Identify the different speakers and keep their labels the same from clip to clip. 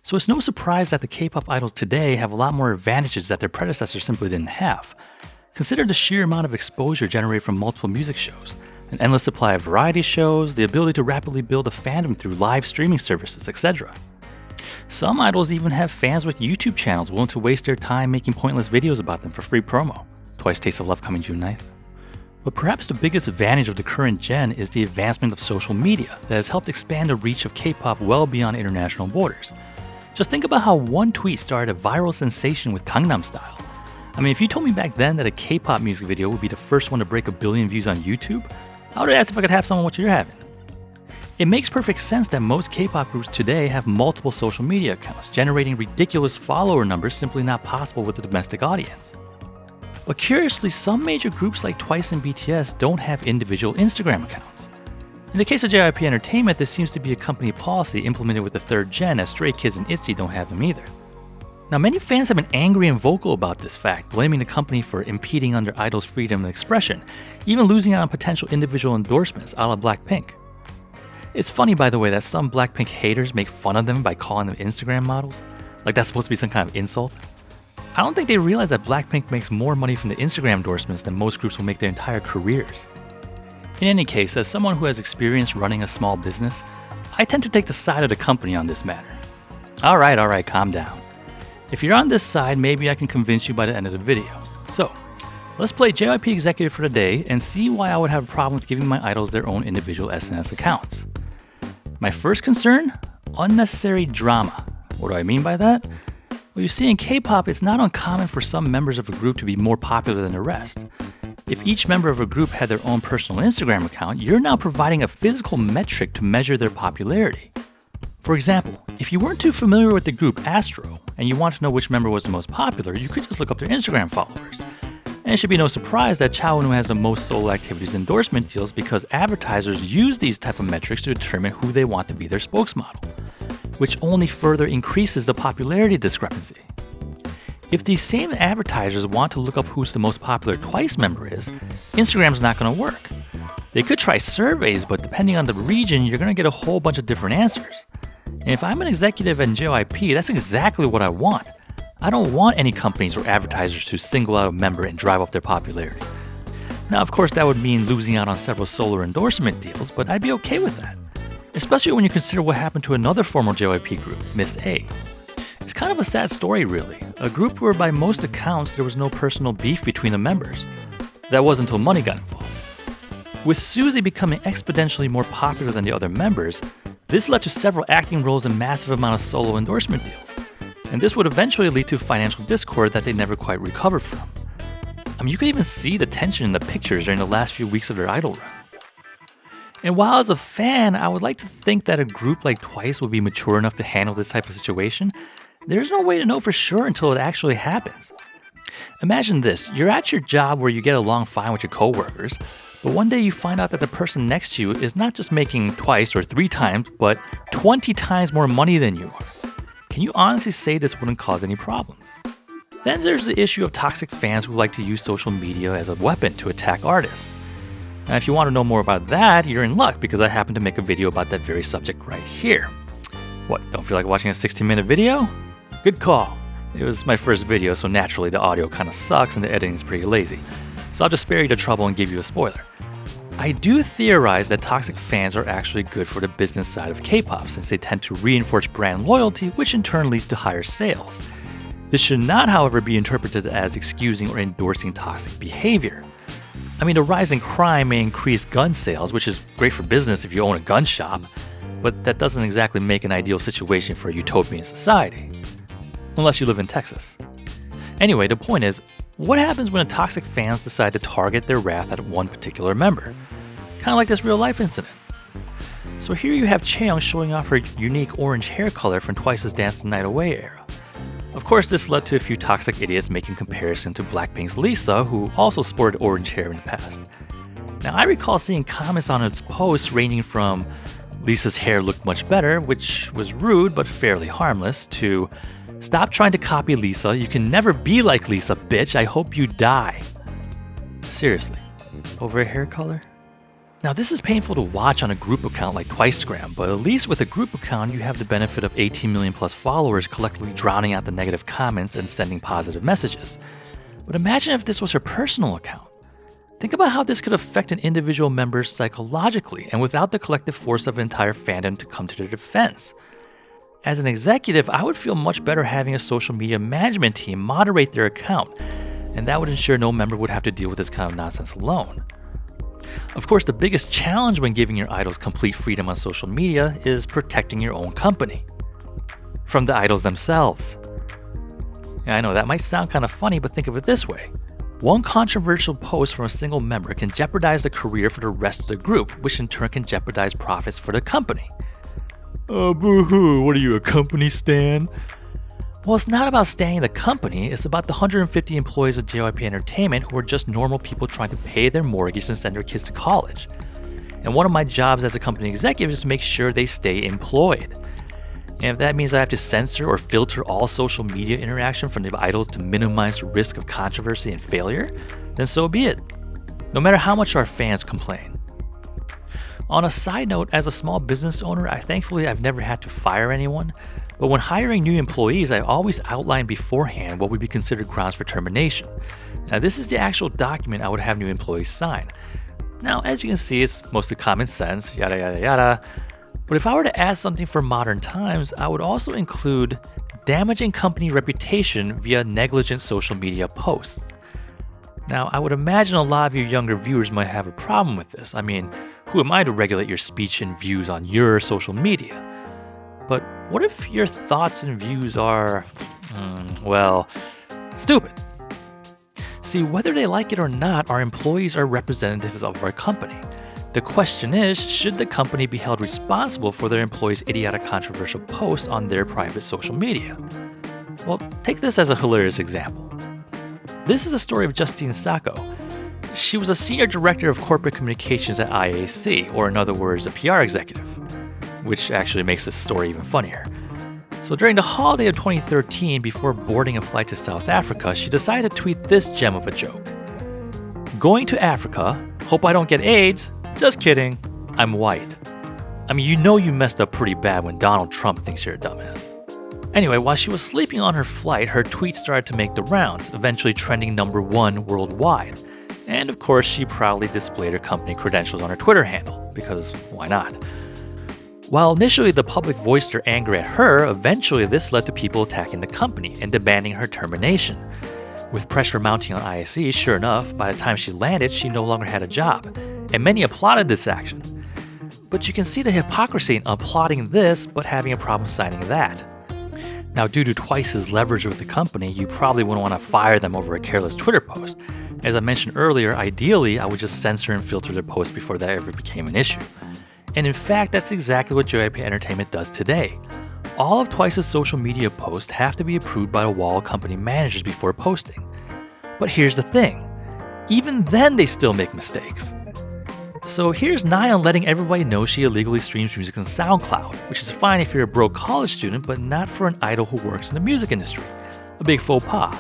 Speaker 1: So it's no surprise that the K-pop idols today have a lot more advantages that their predecessors simply didn't have. Consider the sheer amount of exposure generated from multiple music shows, an endless supply of variety shows, the ability to rapidly build a fandom through live streaming services, etc. Some idols even have fans with YouTube channels willing to waste their time making pointless videos about them for free promo. Twice Taste of Love coming June 9th. But perhaps the biggest advantage of the current gen is the advancement of social media that has helped expand the reach of K-pop well beyond international borders. Just think about how one tweet started a viral sensation with Gangnam Style. I mean, if you told me back then that a K-pop music video would be the first one to break 1 billion views on YouTube, I would have asked if I could have some of what you're having. It makes perfect sense that most K-pop groups today have multiple social media accounts, generating ridiculous follower numbers simply not possible with a domestic audience. But curiously, some major groups like Twice and BTS don't have individual Instagram accounts. In the case of JYP Entertainment, this seems to be a company policy implemented with the 3rd gen, as Stray Kids and ITZY don't have them either. Now, many fans have been angry and vocal about this fact, blaming the company for impeding on their idols' freedom of expression, even losing out on potential individual endorsements a la Blackpink. It's funny, by the way, that some Blackpink haters make fun of them by calling them Instagram models, like that's supposed to be some kind of insult. I don't think they realize that Blackpink makes more money from the Instagram endorsements than most groups will make their entire careers. In any case, as someone who has experience running a small business, I tend to take the side of the company on this matter. Alright, calm down. If you're on this side, maybe I can convince you by the end of the video. So, let's play JYP Executive for the day and see why I would have a problem with giving my idols their own individual SNS accounts. My first concern? Unnecessary drama. What do I mean by that? Well, you see, in K-pop, it's not uncommon for some members of a group to be more popular than the rest. If each member of a group had their own personal Instagram account, you're now providing a physical metric to measure their popularity. For example, if you weren't too familiar with the group Astro, and you want to know which member was the most popular, you could just look up their Instagram followers. And it should be no surprise that Chaehoon has the most solo activities endorsement deals because advertisers use these type of metrics to determine who they want to be their spokesmodel, which only further increases the popularity discrepancy. If these same advertisers want to look up who's the most popular Twice member is, Instagram's not going to work. They could try surveys, but depending on the region, you're going to get a whole bunch of different answers. And if I'm an executive at JYP, that's exactly what I want. I don't want any companies or advertisers to single out a member and drive up their popularity. Now, of course, that would mean losing out on several solo endorsement deals, but I'd be okay with that. Especially when you consider what happened to another former JYP group, Miss A. It's kind of a sad story, really. A group where by most accounts there was no personal beef between the members. That wasn't until money got involved. With Suzy becoming exponentially more popular than the other members, this led to several acting roles and massive amount of solo endorsement deals. And this would eventually lead to financial discord that they never quite recovered from. I mean, you could even see the tension in the pictures during the last few weeks of their idol run. And while as a fan, I would like to think that a group like Twice would be mature enough to handle this type of situation, there's no way to know for sure until it actually happens. Imagine this, you're at your job where you get along fine with your coworkers, but one day you find out that the person next to you is not just making twice or 3 times, but 20 times more money than you are. Can you honestly say this wouldn't cause any problems? Then there's the issue of toxic fans who like to use social media as a weapon to attack artists. Now, if you want to know more about that, you're in luck because I happen to make a video about that very subject right here. What, don't feel like watching a 16-minute video? Good call. It was my first video, so naturally the audio kind of sucks and the editing is pretty lazy. So I'll just spare you the trouble and give you a spoiler. I do theorize that toxic fans are actually good for the business side of K-pop since they tend to reinforce brand loyalty, which in turn leads to higher sales. This should not, however, be interpreted as excusing or endorsing toxic behavior. I mean, the rise in crime may increase gun sales, which is great for business if you own a gun shop, but that doesn't exactly make an ideal situation for a utopian society. Unless you live in Texas. Anyway, the point is, what happens when toxic fans decide to target their wrath at one particular member? Kind of like this real-life incident. So here you have Chaeyoung showing off her unique orange hair color from Twice's Dance the Night Away era. Of course, this led to a few toxic idiots making comparison to Blackpink's Lisa, who also sported orange hair in the past. Now, I recall seeing comments on its posts ranging from Lisa's hair looked much better, which was rude but fairly harmless, to stop trying to copy Lisa, you can never be like Lisa, bitch, I hope you die. Seriously, over a hair color? Now, this is painful to watch on a group account like Twicegram, but at least with a group account, you have the benefit of 18 million plus followers collectively drowning out the negative comments and sending positive messages. But imagine if this was her personal account. Think about how this could affect an individual member psychologically and without the collective force of an entire fandom to come to their defense. As an executive, I would feel much better having a social media management team moderate their account, and that would ensure no member would have to deal with this kind of nonsense alone. Of course, the biggest challenge when giving your idols complete freedom on social media is protecting your own company from the idols themselves. Yeah, I know that might sound kind of funny, but think of it this way. One controversial post from a single member can jeopardize the career for the rest of the group, which in turn can jeopardize profits for the company. Oh, boo-hoo, what are you, a company stan? Well, it's not about standing the company, it's about the 150 employees of JYP Entertainment who are just normal people trying to pay their mortgage and send their kids to college. And one of my jobs as a company executive is to make sure they stay employed. And if that means I have to censor or filter all social media interaction from the idols to minimize the risk of controversy and failure, then so be it, no matter how much our fans complain. On a side note, as a small business owner, thankfully I've never had to fire anyone, but when hiring new employees, I always outline beforehand what would be considered grounds for termination. Now, this is the actual document I would have new employees sign. Now, as you can see, it's mostly common sense, yada yada yada. But if I were to add something for modern times, I would also include damaging company reputation via negligent social media posts. Now, I would imagine a lot of your younger viewers might have a problem with this. I mean, who am I to regulate your speech and views on your social media? But what if your thoughts and views are, stupid? See, whether they like it or not, our employees are representatives of our company. The question is, should the company be held responsible for their employees' idiotic controversial posts on their private social media? Well, take this as a hilarious example. This is a story of Justine Sacco. She was a senior director of corporate communications at IAC, or in other words, a PR executive, which actually makes this story even funnier. So during the holiday of 2013, before boarding a flight to South Africa, she decided to tweet this gem of a joke. Going to Africa, hope I don't get AIDS, just kidding, I'm white. I mean, you know you messed up pretty bad when Donald Trump thinks you're a dumbass. Anyway, while she was sleeping on her flight, her tweet started to make the rounds, eventually trending #1 worldwide. And of course, she proudly displayed her company credentials on her Twitter handle, because why not? While initially the public voiced their anger at her, eventually this led to people attacking the company and demanding her termination. With pressure mounting on ISC, sure enough, by the time she landed, she no longer had a job, and many applauded this action. But you can see the hypocrisy in applauding this, but having a problem signing that. Now, due to Twice's leverage with the company, you probably wouldn't want to fire them over a careless Twitter post. As I mentioned earlier, ideally, I would just censor and filter their posts before that ever became an issue. And in fact, that's exactly what JYP Entertainment does today. All of Twice's social media posts have to be approved by the wall company managers before posting. But here's the thing, even then they still make mistakes. So here's Nayeon letting everybody know she illegally streams music on SoundCloud, which is fine if you're a broke college student, but not for an idol who works in the music industry. A big faux pas.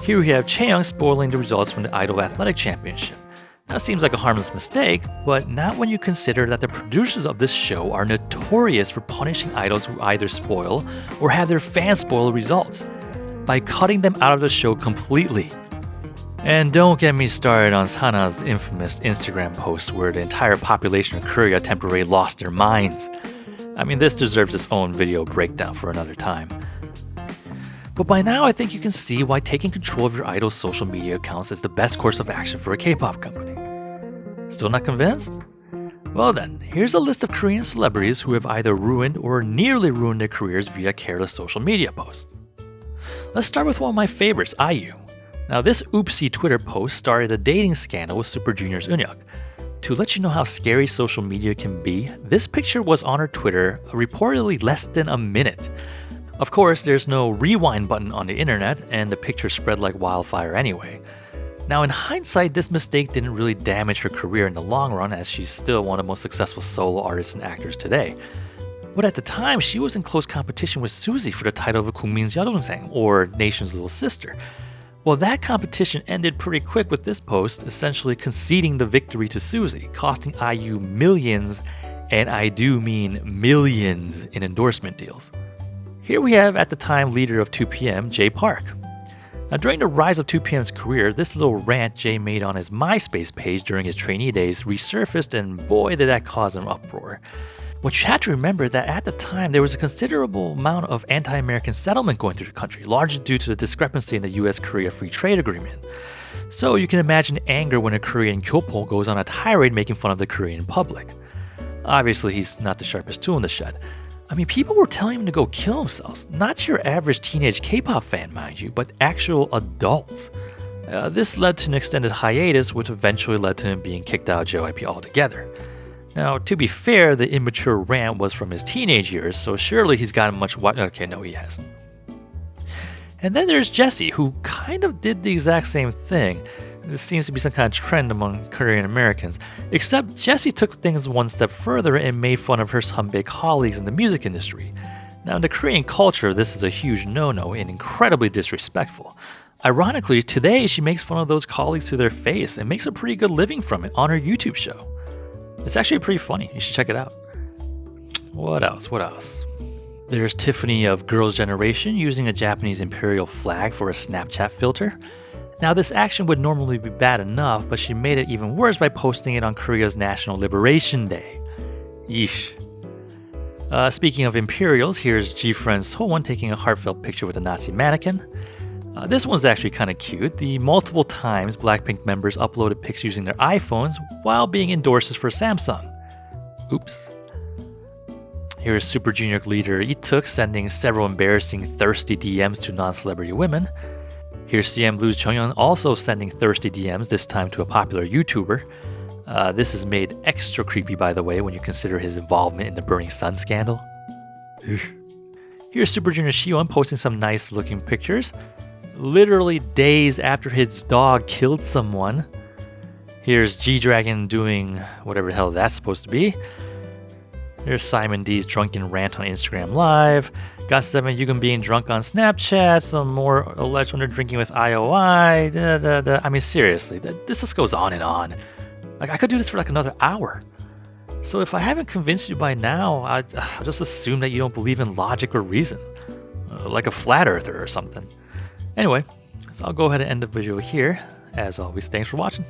Speaker 1: Here we have Chaeyoung spoiling the results from the Idol Athletic Championship. Now it seems like a harmless mistake, but not when you consider that the producers of this show are notorious for punishing idols who either spoil or have their fans spoil the results, by cutting them out of the show completely. And don't get me started on Sana's infamous Instagram post where the entire population of Korea temporarily lost their minds. I mean, this deserves its own video breakdown for another time. But by now, I think you can see why taking control of your idol's social media accounts is the best course of action for a K-pop company. Still not convinced? Well then, here's a list of Korean celebrities who have either ruined or nearly ruined their careers via careless social media posts. Let's start with one of my favorites, IU. Now this oopsie Twitter post started a dating scandal with Super Junior's Eunhyuk. To let you know how scary social media can be, this picture was on her Twitter reportedly less than a minute. Of course, there's no rewind button on the internet, and the picture spread like wildfire anyway. Now in hindsight, this mistake didn't really damage her career in the long run, as she's still one of the most successful solo artists and actors today. But at the time, she was in close competition with Suzy for the title of Gukmin's 여동생, or Nation's Little Sister. Well, that competition ended pretty quick with this post essentially conceding the victory to Suzy, costing IU millions, and I do mean millions, in endorsement deals. Here we have, at the time, leader of 2PM, Jay Park. Now, during the rise of 2PM's career, this little rant Jay made on his MySpace page during his trainee days resurfaced, and boy did that cause an uproar. What you have to remember that at the time there was a considerable amount of anti-American settlement going through the country, largely due to the discrepancy in the US-Korea Free Trade Agreement. So you can imagine anger when a Korean Kpop goes on a tirade making fun of the Korean public. Obviously, he's not the sharpest tool in the shed. I mean, people were telling him to go kill themselves. Not your average teenage K-pop fan, mind you, but actual adults. This led to an extended hiatus, which eventually led to him being kicked out of JYP altogether. Now, to be fair, the immature rant was from his teenage years, so surely he's gotten much okay, no, he hasn't. And then there's Jessi, who kind of did the exact same thing. This seems to be some kind of trend among Korean Americans, except Jessi took things one step further and made fun of her Sunbae colleagues in the music industry. Now, in the Korean culture, this is a huge no-no and incredibly disrespectful. Ironically, today she makes fun of those colleagues to their face and makes a pretty good living from it on her YouTube show. It's actually pretty funny. You should check it out. What else? There's Tiffany of Girls' Generation using a Japanese imperial flag for a Snapchat filter. Now, this action would normally be bad enough, but she made it even worse by posting it on Korea's National Liberation Day. Yeesh. Speaking of Imperials, here's G-Friend Sohwon taking a heartfelt picture with a Nazi mannequin. This one's actually kind of cute. The multiple times Blackpink members uploaded pics using their iPhones while being endorsers for Samsung. Oops. Here's Super Junior leader Ituk sending several embarrassing thirsty DMs to non-celebrity women. Here's CM Blue's Chonghyun also sending thirsty DMs, this time to a popular YouTuber. This is made extra creepy, by the way, when you consider his involvement in the Burning Sun scandal. Here's Super Junior Shiwon posting some nice-looking pictures, literally days after his dog killed someone. Here's G-Dragon doing whatever the hell that's supposed to be. Here's Simon D's drunken rant on Instagram Live. GOT7 Yugen being drunk on Snapchat. Some more alleged under drinking with IOI. I mean, seriously, this just goes on and on. Like, I could do this for like another hour. So if I haven't convinced you by now, I'll just assume that you don't believe in logic or reason. Like a flat earther or something. Anyway, so I'll go ahead and end the video here. As always, thanks for watching.